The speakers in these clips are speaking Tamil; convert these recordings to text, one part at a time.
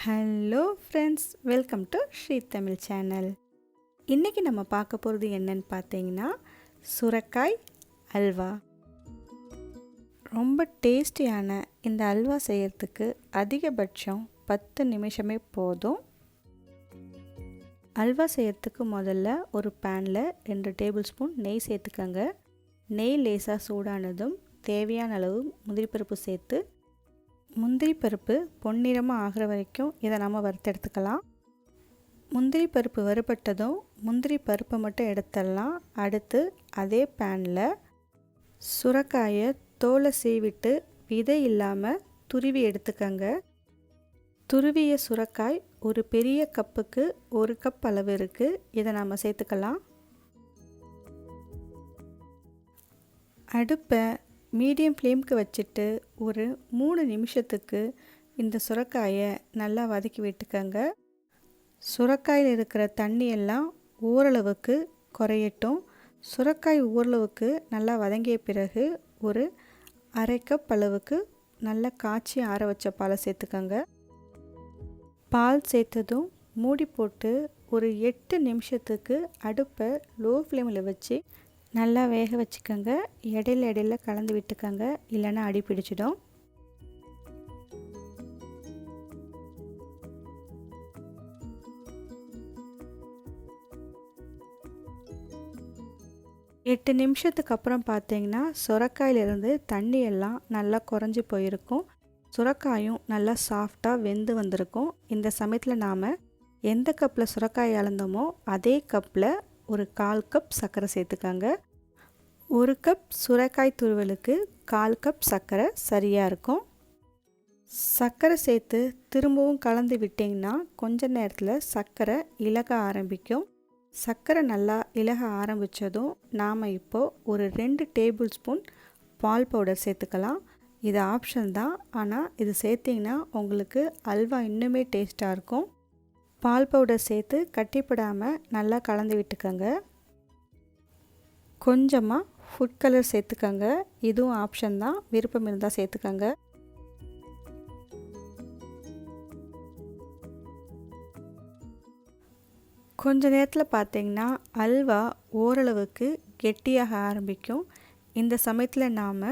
Hello friends, welcome to Shri Tamil channel. இன்றைக்கி நம்ம பார்க்க போகிறது என்னன்னு பார்த்தீங்கன்னா சுரக்காய் அல்வா. ரொம்ப டேஸ்டியான இந்த அல்வா செய்கிறதுக்கு அதிகபட்சம் 10 நிமிஷமே போதும். அல்வா செய்கிறதுக்கு முதல்ல ஒரு பேனில் 2 டேபிள் ஸ்பூன் நெய் சேர்த்துக்கோங்க. நெய் லேசாக சூடானதும் தேவையான அளவு முந்திரி பருப்பு சேர்த்து முந்திரி பருப்பு பொன்னிறமாக ஆகிற வரைக்கும் இதை நம்ம வறுத்தெடுத்துக்கலாம். முந்திரி பருப்பு வறுபட்டதும் முந்திரி பருப்பை மட்டும் எடுத்துடலாம். அடுத்து அதே பேனில் சுரக்காயை தோலை சீவிட்டு விதை இல்லாமல் துருவி எடுத்துக்கங்க. துருவிய சுரக்காய் ஒரு பெரிய கப்புக்கு 1 கப் அளவு இருக்குது. இதை நம்ம சேர்த்துக்கலாம். அடுப்பை மீடியம் ஃப்ளேமுக்கு வச்சுட்டு ஒரு 3 நிமிஷத்துக்கு இந்த சுரக்காயை நல்லா வதக்கி விட்டுக்கங்க. சுரக்காயில் இருக்கிற தண்ணியெல்லாம் ஓரளவுக்கு குறையட்டும். சுரக்காய் ஓரளவுக்கு நல்லா வதங்கிய பிறகு ஒரு 1/2 கப் அளவுக்கு நல்லா காய்ச்சி ஆற வச்ச பாலை சேர்த்துக்கங்க. பால் சேர்த்ததும் மூடி போட்டு ஒரு 8 நிமிஷத்துக்கு அடுப்பை லோ ஃப்ளேமில் வச்சு நல்லா வேக வச்சுக்கோங்க. இடையில கலந்து விட்டுக்கோங்க, இல்லைன்னா அடி பிடிச்சிடும். எட்டு நிமிஷத்துக்கு அப்புறம் பார்த்தீங்கன்னா சுரக்காயிலிருந்து தண்ணி எல்லாம் நல்லா குறைஞ்சி போயிருக்கும். சுரக்காயும் நல்லா சாஃப்டாக வெந்து வந்திருக்கும். இந்த சமயத்தில் நாம் எந்த கப்பில் சுரக்காய் அளந்தோமோ அதே கப்பில் ஒரு 1/4 கப் சர்க்கரை சேர்த்துக்கோங்க. 1 கப் சுரைக்காய் துருவலுக்கு 1/4 கப் சர்க்கரை சரியாக இருக்கும். சர்க்கரை சேர்த்து திரும்பவும் கலந்து விட்டிங்கன்னா கொஞ்ச நேரத்தில் சர்க்கரை இலக ஆரம்பிக்கும். சர்க்கரை நல்லா இலக ஆரம்பித்ததும் நாம் இப்போது ஒரு 2 டேபிள் ஸ்பூன் பால் பவுடர் சேர்த்துக்கலாம். இது ஆப்ஷன் தான், ஆனால் இது சேர்த்திங்கன்னா உங்களுக்கு அல்வா இன்னுமே டேஸ்ட்டாக இருக்கும். பால் பவுடர் சேர்த்து கட்டிப்படாமல் நல்லா கலந்து விட்டுக்கோங்க. கொஞ்சமாக ஃபுட் கலர் சேர்த்துக்கோங்க. இதுவும் ஆப்ஷன் தான், விருப்பம் இருந்தால் சேர்த்துக்கோங்க. கொஞ்ச நேரத்தில் பார்த்தீங்கன்னா அல்வா ஓரளவுக்கு கெட்டியாக ஆரம்பிக்கும். இந்த சமயத்தில் நாம்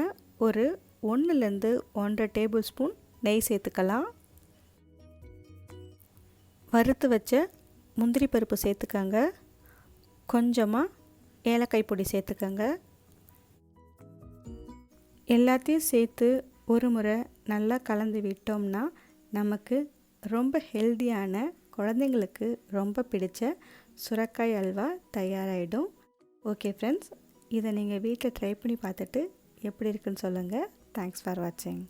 ஒரு 1லேருந்து 1.5 டேபிள் ஸ்பூன் நெய் சேர்த்துக்கலாம். வறுத்து வச்ச முந்திரி பருப்பு சேர்த்துக்கோங்க. கொஞ்சமாக ஏலக்காய் பொடி சேர்த்துக்கோங்க. எல்லாத்தையும் சேர்த்து ஒரு முறை நல்லா கலந்து விட்டோம்னா நமக்கு ரொம்ப ஹெல்தியான, குழந்தைங்களுக்கு ரொம்ப பிடிச்ச சுரக்காய் அல்வா தயாராகிடும். ஓகே ஃப்ரெண்ட்ஸ், இதை நீங்கள் வீட்டில் ட்ரை பண்ணி பார்த்துட்டு எப்படி இருக்குன்னு சொல்லுங்கள். தேங்க்ஸ் ஃபார் வாட்சிங்.